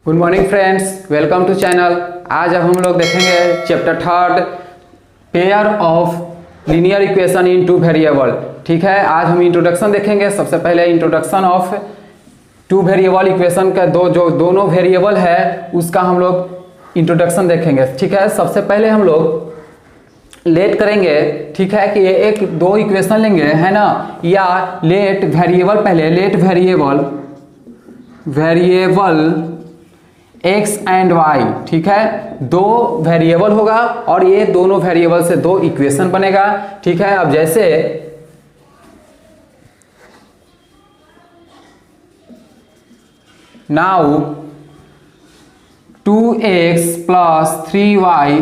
Good morning friends, welcome to channel. आज अब हम लोग देखेंगे chapter third, pair of linear equation in two variable. ठीक है, आज हम इंट्रोडक्शन देखेंगे। सबसे पहले introduction of two variable equation का जो दोनों वेरिएबल है उसका हम लोग इंट्रोडक्शन देखेंगे। ठीक है, सबसे पहले हम लोग लेट करेंगे। ठीक है कि ये एक दो इक्वेशन लेंगे, है ना, या लेट वेरिएबल, पहले let variable x and y। ठीक है, दो वेरिएबल होगा और ये दोनों वेरिएबल से दो इक्वेशन बनेगा। ठीक है, अब जैसे now 2x plus 3y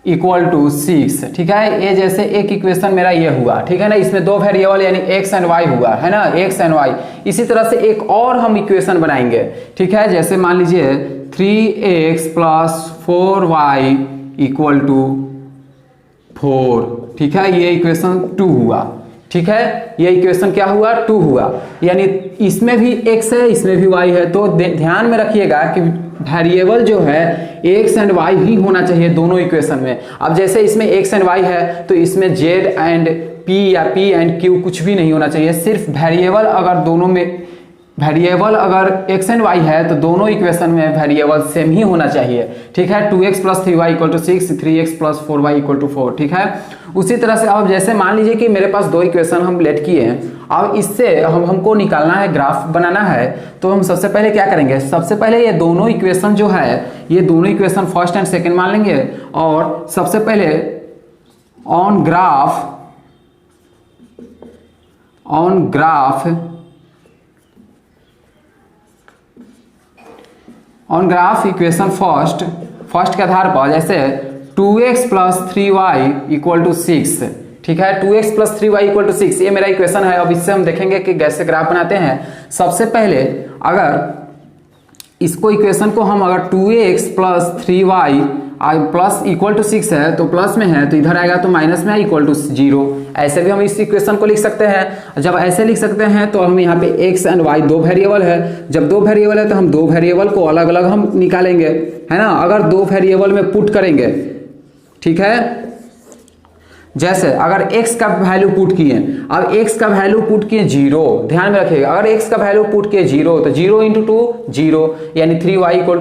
equal to 6। ठीक है, ये जैसे एक इक्वेशन मेरा ये हुआ। ठीक है ना, इसमें दो वेरिएबल यानी x एंड y हुआ, है ना, x एंड y। इसी तरह से एक और हम इक्वेशन बनाएंगे। ठीक है, जैसे मान लीजिए 3x plus 4y equal to 4। ठीक है, ये इक्वेशन 2 हुआ। ठीक है, ये इक्वेशन क्या हुआ, 2 हुआ। यानी इसमें भी x है, इसमें भी y है। तो ध्यान में रखिएगा कि वेरिएबल जो है x एंड y ही होना चाहिए दोनों इक्वेशन में। अब जैसे इसमें x एंड y है तो इसमें z एंड p या p एंड q कुछ भी नहीं होना चाहिए। सिर्फ वेरिएबल अगर दोनों में वेरिएबल अगर x एंड y है तो दोनों इक्वेशन में वेरिएबल सेम ही होना चाहिए। ठीक है, 2x plus 3y equal to 6, 3x plus 4y equal to 4। ठीक है, उसी तरह से अब जैसे मान लीजिए कि मेरे पास दो इक्वेशन हम लेट किए हैं। अब इससे हमको निकालना है, ग्राफ बनाना है। तो हम सबसे पहले क्या करेंगे, सबसे पहले ये दोनों इक्वेशन जो है, ये दोनों इक्वेशन फर्स्ट एंड सेकेंड मान लेंगे। और सबसे पहले ऑन ग्राफ इक्वेशन फर्स्ट के आधार पर, जैसे 2x plus 3y equal to 6। ठीक है, 2x plus 3y equal to 6 ये मेरा इक्वेशन है। अब इससे हम देखेंगे कि कैसे ग्राफ बनाते हैं। सबसे पहले अगर इसको इक्वेशन को हम अगर 2x plus 3y plus equal to 6 है तो प्लस में है तो इधर आएगा तो माइनस में है इक्वल टू 0। ऐसे भी हम इस इक्वेशन को लिख सकते हैं। जब ऐसे लिख सकते हैं तो हम यहाँ पे x एंड y दो वेरिएबल है। जब दो वेरिएबल है तो हम दो वेरिएबल को अलग अलग हम निकालेंगे, है ना, अगर दो वेरिएबल में पुट करेंगे। ठीक है, जैसे अगर x का वैल्यू पुट किए, अब x का वैल्यू पुट किए 0। ध्यान में रखिएगा, अगर x का वैल्यू पुट किए 0 तो 0 इंटू 2 0 यानी 3y इक्वल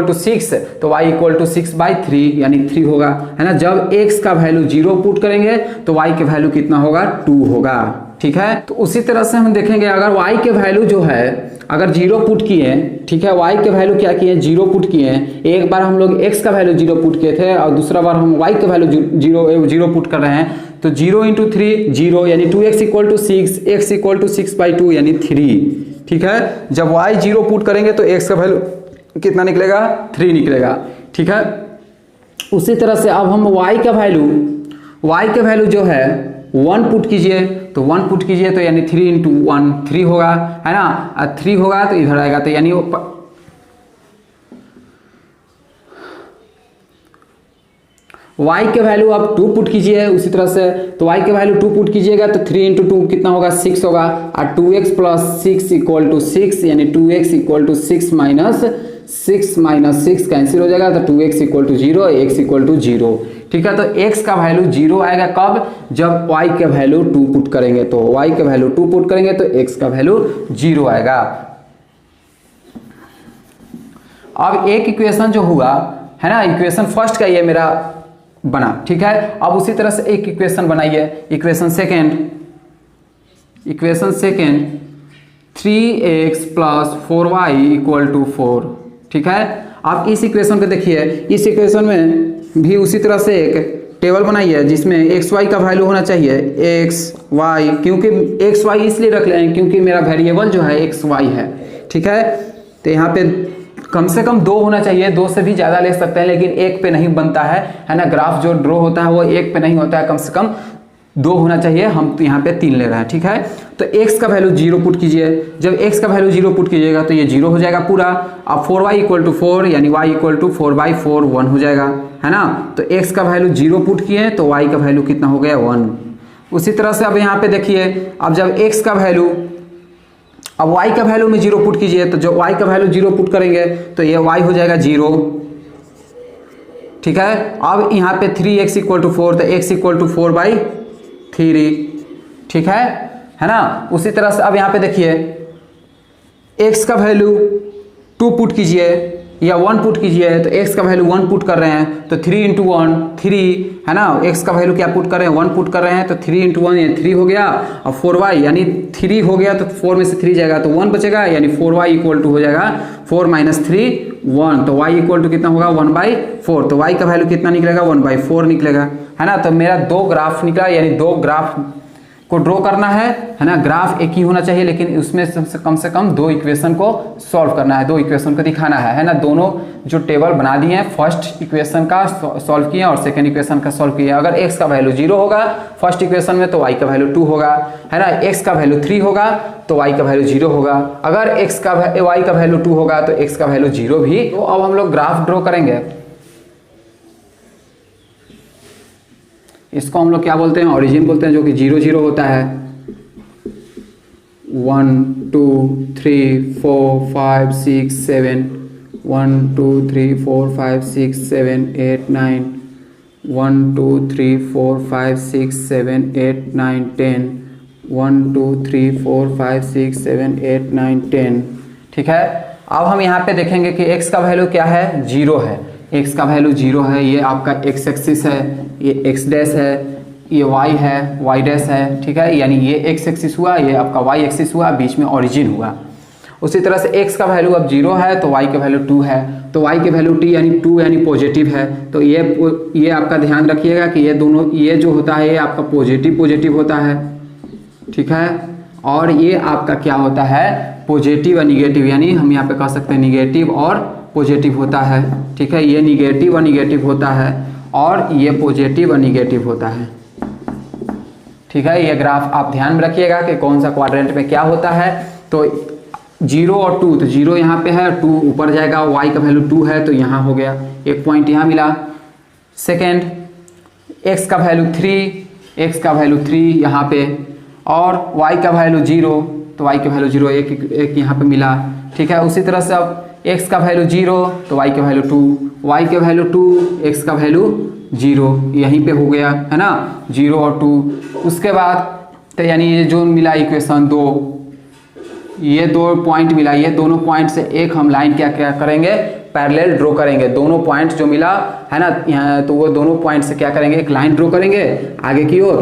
टू 6, तो y इक्वल टू 6/3 यानी 3 होगा, है ना। जब x का वैल्यू 0 पुट करेंगे तो y के वैल्यू कितना होगा, 2 होगा। ठीक है, तो उसी तरह से हम देखेंगे अगर y के वैल्यू जो है अगर 0 पुट किए, ठीक है, y के वैल्यू क्या किए, 0 पुट किए। एक बार हम लोग x का वैल्यू 0 पुट किए थे और दूसरा बार हम y के वैल्यू 0 पुट कर रहे हैं। तो 0 इंटू 3 0 यानी 2x equal to 6, x equal to 6/2 यानी 3। ठीक है, जब y 0 पुट करेंगे तो x का वैल्यू कितना निकलेगा, 3 निकलेगा। ठीक है, उसी तरह से अब हम y के वैल्यू जो है 1 पुट कीजिए, तो 1 पुट कीजिए तो यानी 3 इंटू 1 3 होगा, है ना। 3 होगा तो इधर आएगा तो यानी y के वैल्यू आप 2 पुट कीजिए। उसी तरह से तो y के वैल्यू 2 पुट कीजिएगा तो 3 इंटू 2 कितना होगा, 6 होगा। और 2x प्लस 6 इक्वल टू 6 यानी 2x equal to 6 minus 6 cancel हो जाएगा तो 2x equal to 0, x equal to 0। ठीक है, तो x का वैल्यू 0 आएगा कब, जब y के वैल्यू 2 पुट करेंगे। तो y के वैल्यू 2 पुट करेंगे तो x का वैल्यू 0 आएगा। अब एक इक्वेशन जो हुआ, है ना, इक्वेशन फर्स्ट का ये मेरा बना। ठीक है, अब उसी तरह से एक इक्वेशन बनाइए, equation second 3x plus 4y equal to 4। ठीक है, आप इस इक्वेशन को देखिए, इस इक्वेशन में भी उसी तरह से एक टेबल बनाइए जिसमें एक्स वाई का वैल्यू होना चाहिए, एक्स वाई, क्योंकि एक्स वाई इसलिए रख लें क्योंकि मेरा वेरिएबल जो है एक्स वाई है। ठीक है, तो यहाँ पे कम से कम 2 होना चाहिए, 2 से भी ज़्यादा ले सकते हैं लेकिन 1 पे नहीं बनता है ना। ग्राफ जो ड्रॉ होता है वो 1 पे नहीं होता है, कम से कम 2 होना चाहिए। हम तो यहाँ पे 3 ले रहे हैं। ठीक है, तो x का वैल्यू 0 पुट कीजिए। जब x का वैल्यू 0 पुट कीजिएगा तो ये 0 हो जाएगा पूरा। अब 4y इक्वल टू 4 यानी y इक्वल टू 4/4 1 हो जाएगा, है ना। तो x का वैल्यू 0 पुट किए तो y का वैल्यू कितना हो गया, 1। उसी तरह से अब यहाँ पे देखिए, अब जब x का वैल्यू अब y का वैल्यू में 0 पुट कीजिए, तो जो y का वैल्यू 0 पुट करेंगे तो ये y हो जाएगा 0, ठीक है। अब यहाँ पे 3x इक्वल टू 4, तो x इक्वल टू 4/3, ठीक है ना। उसी तरह से अब यहाँ पे देखिए x का वैल्यू 2 पुट कीजिए या 1 पुट कीजिए, तो x का वैल्यू 1 पुट कर रहे हैं तो 3 × 1 3 है ना। x का वैल्यू क्या पुट कर रहे हैं, 1 पुट कर रहे हैं, तो 3 × 1 ये 3 हो गया, और 4y यानी 3 हो गया तो 4 में से 3 जाएगा तो 1 बचेगा, यानी 4y इक्वल टू हो जाएगा 4 - 3 1, तो y इक्वल टू कितना होगा 1/4, तो y का वैल्यू कितना निकलेगा 1/4 निकलेगा, है ना। तो मेरा 2 ग्राफ निकला, यानी 2 ग्राफ को ड्रॉ करना है ना। ग्राफ एक ही होना चाहिए, लेकिन उसमें से कम 2 इक्वेशन को सॉल्व करना है, 2 इक्वेशन को दिखाना है ना। दोनों जो टेबल बना दिए हैं, फर्स्ट इक्वेशन का सॉल्व किए और सेकंड इक्वेशन का सॉल्व किए। अगर x का वैल्यू 0 होगा फर्स्ट इक्वेशन में तो y का वैल्यू 2 होगा, है ना। x का वैल्यू 3 होगा तो y का वैल्यू 0 होगा, अगर y का वैल्यू 2 होगा तो x का वैल्यू 0 भी। तो अब हम लोग ग्राफ ड्रॉ करेंगे, इसको हम लोग क्या बोलते हैं, ओरिजिन बोलते हैं, जो कि 0 0 होता है। 1 2 3 4 5 6 7 1 2 3 4 5 6 7 8 9 1 2 3 4 5 6 7 8 9 10 1 2 3 4 5 6 7 8 9 10, ठीक है। अब हम यहाँ पे देखेंगे कि x का वैल्यू क्या है, 0 है। x का वैल्यू 0 है, ये आपका x एक्सिस है, ये x डैश है, ये y है, y डैश है, ठीक है। यानी ये x एक्सिस हुआ, ये आपका y एक्सिस हुआ, बीच में ओरिजिन हुआ। उसी तरह से x का वैल्यू अब 0 है तो y का वैल्यू 2 है, तो y के वैल्यू t यानी 2 यानी पॉजिटिव है। तो ये आपका ध्यान रखिएगा कि ये दोनों, ये जो होता है ये आपका पॉजिटिव होता है, ठीक है। और ये आपका क्या होता है, पॉजिटिव और निगेटिव, यानी हम यहाँ पे कह सकते हैं निगेटिव और पॉजिटिव होता है, ठीक है। ये निगेटिव और निगेटिव होता है और ये पॉजिटिव और निगेटिव होता है, ठीक है। ये ग्राफ आप ध्यान में रखिएगा कि कौन सा क्वाड्रेंट में क्या होता है। तो 0 और 2, तो 0 यहाँ पे है, 2 ऊपर जाएगा, y का वैल्यू 2 है तो यहाँ हो गया, एक पॉइंट यहाँ मिला। सेकेंड, x का वैल्यू 3 यहाँ पे, और y का वैल्यू 0 तो y का वैल्यू 0 एक यहाँ पे मिला, ठीक है। उसी तरह से अब x का वैल्यू 0 तो y का वैल्यू 2, y का वैल्यू 2 x का वैल्यू 0, यहीं पे हो गया, है ना, 0 और 2। उसके बाद तो यानी ये जो मिला इक्वेशन 2, ये 2 पॉइंट मिला, ये दोनों पॉइंट से एक हम लाइन क्या करेंगे, पैरेलल ड्रॉ करेंगे। दोनों पॉइंट जो मिला है ना यहाँ, तो वो दोनों पॉइंट से क्या करेंगे, एक लाइन ड्रॉ करेंगे आगे की ओर,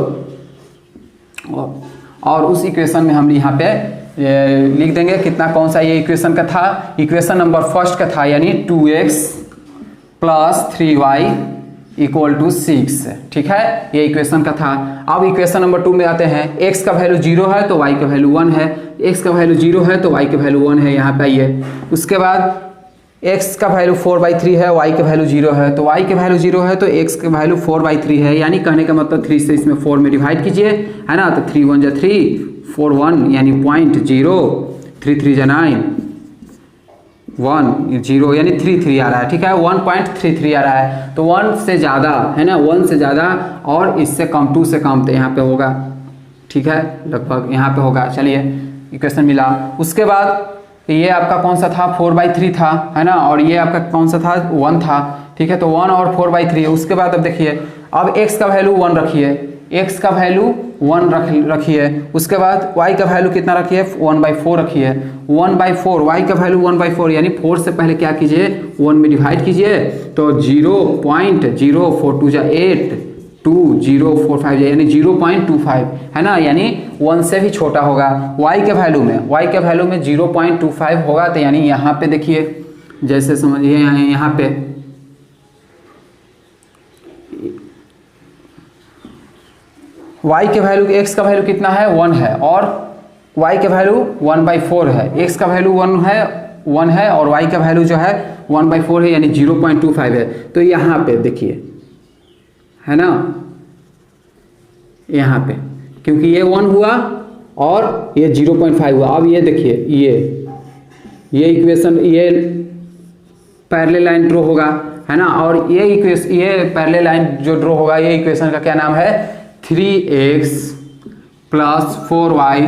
और उस इक्वेशन में हम यहाँ पे लिख देंगे कितना, कौन सा ये इक्वेशन का था, इक्वेशन नंबर फर्स्ट का था, यानी 2x + 3y = 6, ठीक है। ये इक्वेशन का था। अब इक्वेशन नंबर 2 में आते हैं, x का वैल्यू 0 है तो y का वैल्यू 1 है, x का वैल्यू 0 है तो y का वैल्यू 1 है, यहाँ पे आइए। उसके बाद x का वैल्यू 4/3 है, y का वैल्यू 0 है, तो y का वैल्यू 0 है तो x का वैल्यू 4/3 है, यानी कहने का मतलब 3 से इसमें 4 में डिवाइड कीजिए, है ना। तो 3 1 = 3 4 1 यानी 0.0 3 3 = 9 1 0 यानी 33 आ रहा है, ठीक है। 1.33 आ रहा है, तो 1 से ज़्यादा, है ना, 1 से ज़्यादा और इससे कम, 2 से कम, तो यहाँ पे होगा, ठीक है, लगभग यहाँ पे होगा। चलिए इक्वेशन मिला। उसके बाद ये आपका कौन सा था, 4/3 था, है ना, और ये आपका कौन सा था, 1 था, ठीक है। तो 1 और 4/3। उसके बाद अब देखिए, अब x का वैल्यू 1 रखिए, x का वैल्यू 1 रखिए। उसके बाद y का वैल्यू कितना रखिए, 1/4 रखिए, 1/4, y का वैल्यू 1/4 यानी 4 से पहले क्या कीजिए, 1 में डिवाइड कीजिए, तो 0.042 = 8 2045 यानी 0.25, है ना, यानी 1 से भी छोटा होगा। y के वैल्यू में 0.25 होगा, तो यानी यहाँ पे देखिए, जैसे समझिए यहाँ पे y के वैल्यू, x का वैल्यू कितना है, 1 है, और y के वैल्यू 1/4 है, x का वैल्यू 1 है और y का वैल्यू जो है 1/4 है, यानी 0.25 है। तो यहाँ पे देखिए, है ना, यहाँ पे क्योंकि ये 1 हुआ और ये 0.5 हुआ। अब ये देखिए, ये इक्वेशन, ये पैरेलल लाइन ड्रॉ होगा, है ना, और ये पैरेलल लाइन जो ड्रॉ होगा, ये इक्वेशन का क्या नाम है, 3x + 4y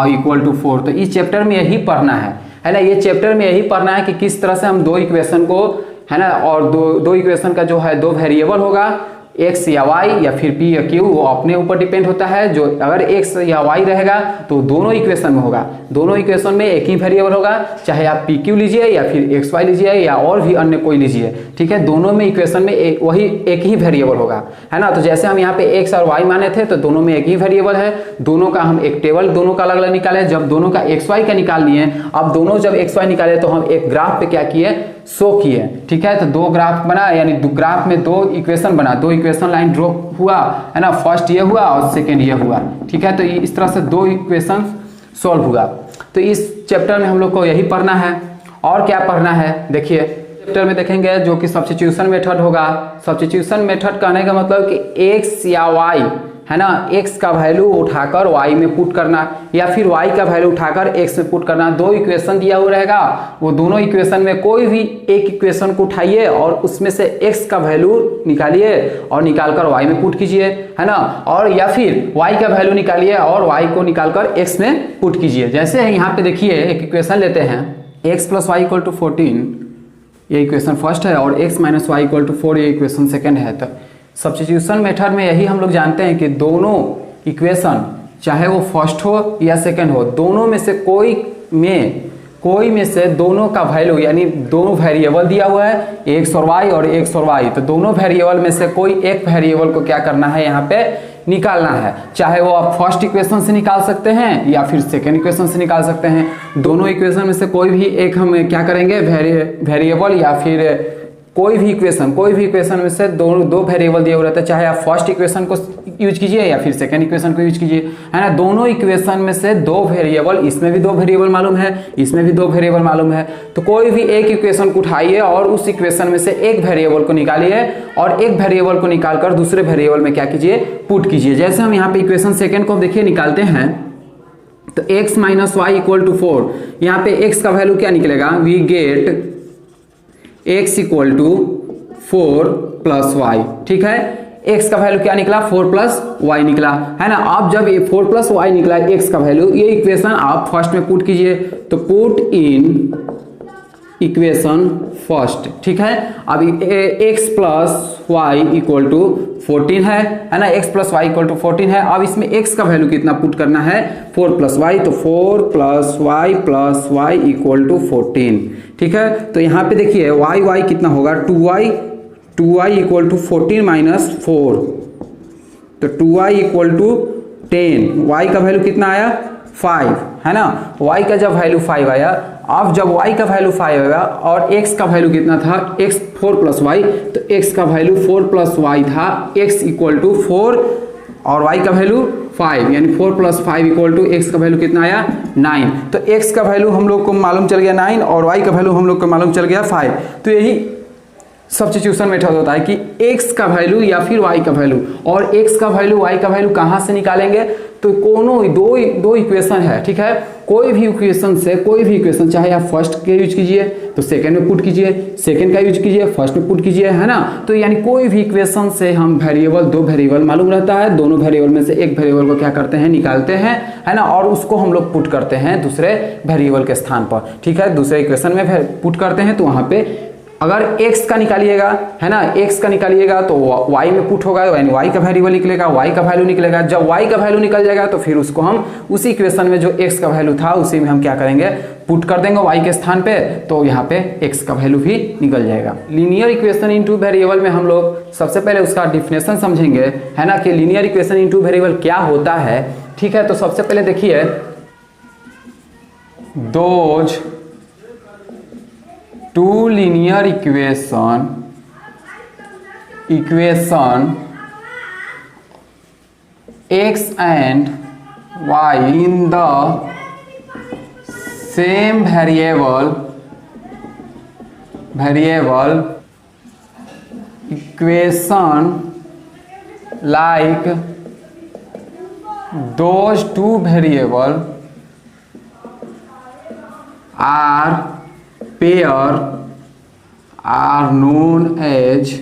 इक्वल टू 4। तो इस चैप्टर में यही पढ़ना है ना, ये चैप्टर में यही पढ़ना है कि किस तरह से हम दो इक्वेशन को, है ना, और दो इक्वेशन का जो है दो वेरिएबल होगा, x या y या फिर p या q, वो अपने ऊपर डिपेंड होता है। जो अगर x या y रहेगा तो दोनों इक्वेशन में होगा, दोनों इक्वेशन में एक ही वेरिएबल होगा, चाहे आप p q लीजिए या फिर x y लीजिए या और भी अन्य कोई लीजिए, ठीक है, दोनों में इक्वेशन में वही एक ही वेरिएबल होगा, है ना। तो जैसे हम यहाँ पे x और y माने थे तो दोनों में एक ही वेरिएबल है, दोनों का हम एक टेबल दोनों का अलग अलग निकाले। जब दोनों का x y का निकाल लिए, अब दोनों जब x y निकाले तो हम एक ग्राफ पे क्या किए, शो किए, ठीक है। तो दो ग्राफ बना, यानी ग्राफ में दो इक्वेशन बना, दो इक्वेशन लाइन ड्रॉ हुआ, है ना, फर्स्ट ये हुआ और सेकंड ये हुआ, ठीक है। तो इस तरह से दो इक्वेशन सॉल्व हुआ। तो इस चैप्टर में हम लोग को यही पढ़ना है। और क्या पढ़ना है, देखिए चैप्टर में देखेंगे जो कि सब्स्टिट्यूशन मेथड होगा। सब्स्टिट्यूशन मेथड कहने का मतलब कि x या y, है ना, x का वैल्यू उठाकर y में पुट करना या फिर y का वैल्यू उठाकर x में पुट करना। दो इक्वेशन दिया हुआ रहेगा, वो दोनों इक्वेशन में कोई भी एक इक्वेशन को उठाइए और उसमें से x का वैल्यू निकालिए और निकालकर y में पुट कीजिए, है ना, और या फिर y का वैल्यू निकालिए और y को निकालकर x में पुट कीजिए। जैसे यहाँ पे देखिए एक इक्वेशन लेते हैं, x + y = 14, ये इक्वेशन फर्स्ट है, और x - y = 4, ये इक्वेशन सेकंड है। तो सब्स्टिट्यूशन मेथड में यही हम लोग जानते हैं कि दोनों इक्वेशन, चाहे वो फर्स्ट हो या सेकंड हो, दोनों में से कोई में से दोनों का वैल्यू, यानी दोनों वेरिएबल दिया हुआ है x और y और x और y, तो दोनों वेरिएबल में से कोई एक वेरिएबल को क्या करना है, यहाँ पे निकालना है। चाहे वो आप फर्स्ट इक्वेशन से निकाल सकते हैं या फिर सेकंड इक्वेशन से निकाल सकते हैं। दोनों इक्वेशन में से कोई भी एक हम क्या करेंगे, वेरिएबल या फिर कोई भी इक्वेशन में से दो वेरिएबल दिए हुए रहते हैं, चाहे आप फर्स्ट इक्वेशन को यूज कीजिए या फिर सेकंड इक्वेशन को यूज कीजिए, है ना। दोनों इक्वेशन में से दो वेरिएबल, इसमें भी दो वेरिएबल मालूम है, इसमें भी दो वेरिएबल मालूम है, तो कोई भी एक इक्वेशन को उठाइए और उस इक्वेशन में से एक वेरिएबल को निकालिए और एक वेरिएबल को निकालकर दूसरे वेरिएबल में क्या कीजिए, पुट कीजिए। जैसे हम यहाँ पे इक्वेशन सेकंड को देखिए निकालते हैं, तो x - y = 4, यहाँ पे x का वैल्यू क्या निकलेगा, वी गेट x = 4 + y, ठीक है। x का वैल्यू क्या निकला, 4 + y निकला, है ना। अब जब ये 4 + y निकला x का वैल्यू, ये इक्वेशन आप फर्स्ट में पुट कीजिए, तो पुट इन इक्वेशन फर्स्ट, ठीक है। अब x + y = 14 है ना, x + y = 14 है। अब इसमें x का वैल्यू कितना पुट करना है, 4 + y, तो 4 + y + y = 14, ठीक है। तो यहाँ पे देखिए y कितना होगा, 2y = 14 - 4, तो 2y = 10, y का वैल्यू कितना आया, 5, है ना। y का जब वैल्यू 5 आया, अब जब y का वैल्यू 5 आएगा और x का वैल्यू कितना था, x 4 + y, तो x का वैल्यू 4 + y था, x = 4 और y का वैल्यू 5, यानी 4 + 5 = x का वैल्यू कितना आया, 9। तो x का वैल्यू हम लोग को मालूम चल गया 9 और y का वैल्यू हम लोग को मालूम चल गया 5। तो यही सब्स्टिट्यूशन मेथड होता है कि x का वैल्यू या फिर y का वैल्यू, और x का वैल्यू y का वैल्यू कहाँ से निकालेंगे, तो कोनो दो इक्वेशन है, ठीक है। कोई भी इक्वेशन चाहे आप फर्स्ट के यूज कीजिए तो सेकंड में पुट कीजिए, सेकंड का यूज कीजिए फर्स्ट में पुट कीजिए, है ना। तो यानी कोई भी इक्वेशन से हम दो वेरिएबल मालूम रहता है, दोनों वेरिएबल में से एक वेरिएबल को क्या करते हैं, निकालते हैं, है ना, और उसको हम लोग पुट करते हैं दूसरे वेरिएबल के स्थान पर, ठीक है। दूसरे इक्वेशन में पुट करते हैं, तो वहां पे अगर x का निकालिएगा, है ना, x का निकालिएगा तो y में पुट होगा, यानी y का वैल्यू निकलेगा, y का वैल्यू निकलेगा। जब y का वैल्यू निकल जाएगा तो फिर उसको हम उसी इक्वेशन में जो x का वैल्यू था उसी में हम क्या करेंगे, पुट कर देंगे y के स्थान पे, तो यहाँ पे x का वैल्यू भी निकल जाएगा। लीनियर इक्वेशन इनटू वेरिएबल में हम लोग सबसे पहले उसका डिफिनेशन समझेंगे, है ना, कि लीनियर इक्वेशन इनटू वेरिएबल क्या होता है, ठीक है। तो सबसे पहले देखिए, those two linear equation x and y in the same variable equation, like those two variable are pair, are known as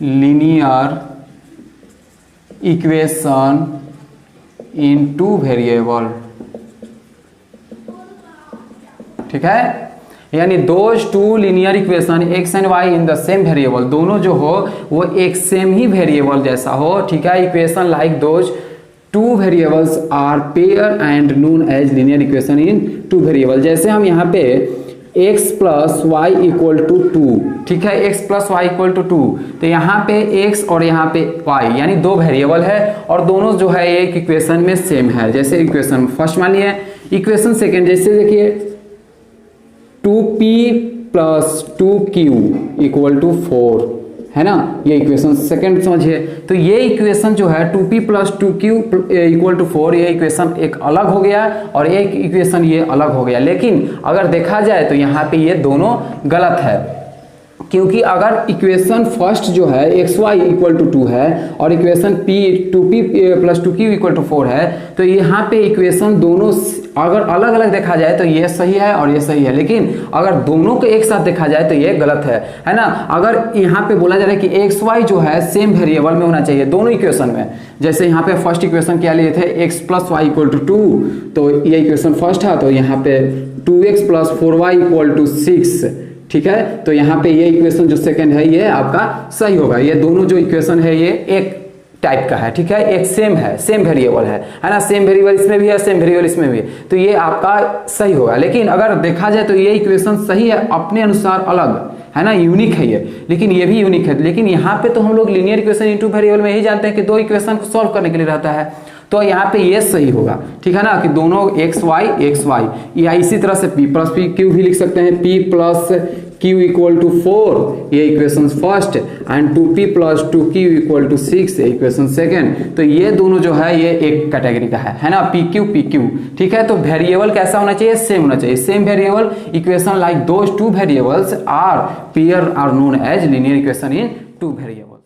linear equation in two variable, ठीक है, यानी those two linear equation x and y in the same variable, दोनों जो हो वो एक same ही variable जैसा हो, ठीक है। Equation like those two variables are pair and known as linear equation in two variable. जैसे हम यहाँ पे x plus y equal to 2, ठीक है, x plus y equal to 2, तो यहाँ पे x और यहाँ पे y यानी दो वेरिएबल है और दोनों जो है एक इक्वेशन में सेम है। जैसे इक्वेशन फर्स्ट मानिए, इक्वेशन सेकेंड जैसे देखिए 2p plus 2q equal to 4, है ना, ये इक्वेशन सेकंड समझिए। तो ये इक्वेशन जो है 2p plus 2q equal to 4, ये इक्वेशन एक अलग हो गया और एक इक्वेशन ये अलग हो गया। लेकिन अगर देखा जाए तो यहाँ पे ये दोनों गलत है, क्योंकि अगर इक्वेशन फर्स्ट जो है एक्स वाई इक्वल टू 2 है और equation p 2p plus 2q equal to 4 है, तो यहाँ पे इक्वेशन दोनों अगर अलग अलग देखा जाए तो ये सही है और ये सही है, लेकिन अगर दोनों को एक साथ देखा जाए तो ये गलत है ना। अगर यहाँ पे बोला जा रहा है कि एक्स वाई जो है सेम वेरिएबल में होना चाहिए दोनों इक्वेशन में, जैसे यहाँ पे फर्स्ट इक्वेशन क्या लिए थे x plus y equal to 2, तो ये इक्वेशन फर्स्ट है, तो यहाँ पे 2x plus 4y equal to 6, ठीक है। तो यहाँ पे ये इक्वेशन जो सेकंड है ये आपका सही होगा, ये दोनों जो इक्वेशन है ये एक टाइप का है, ठीक है, एक सेम है, सेम वेरिएबल है ना, सेम वेरिएबल इसमें भी है, सेम वेरिएबल इसमें भी है, तो ये आपका सही होगा। लेकिन अगर देखा जाए तो ये इक्वेशन सही है अपने अनुसार अलग, है ना, यूनिक है ये, लेकिन ये भी यूनिक है। लेकिन यहाँ पे तो हम लोग लीनियर इक्वेशन इनटू वेरिएबल में ही जानते हैं कि दो इक्वेशन को सॉल्व करने के लिए रहता है, तो यहाँ पे ये सही होगा, ठीक है ना, कि दोनों एक्स वाई, या इसी तरह से p प्लस पी क्यू भी लिख सकते हैं, p plus q equal to 4, ये equation first, and 2p plus 2q equal to 6, equation second. तो ये दोनों जो है ये एक कैटेगरी का है ना, pq, ठीक है। तो वेरिएबल कैसा होना चाहिए, सेम होना चाहिए, same variable. Equation like those two variables are pair are known as linear equation in two variable.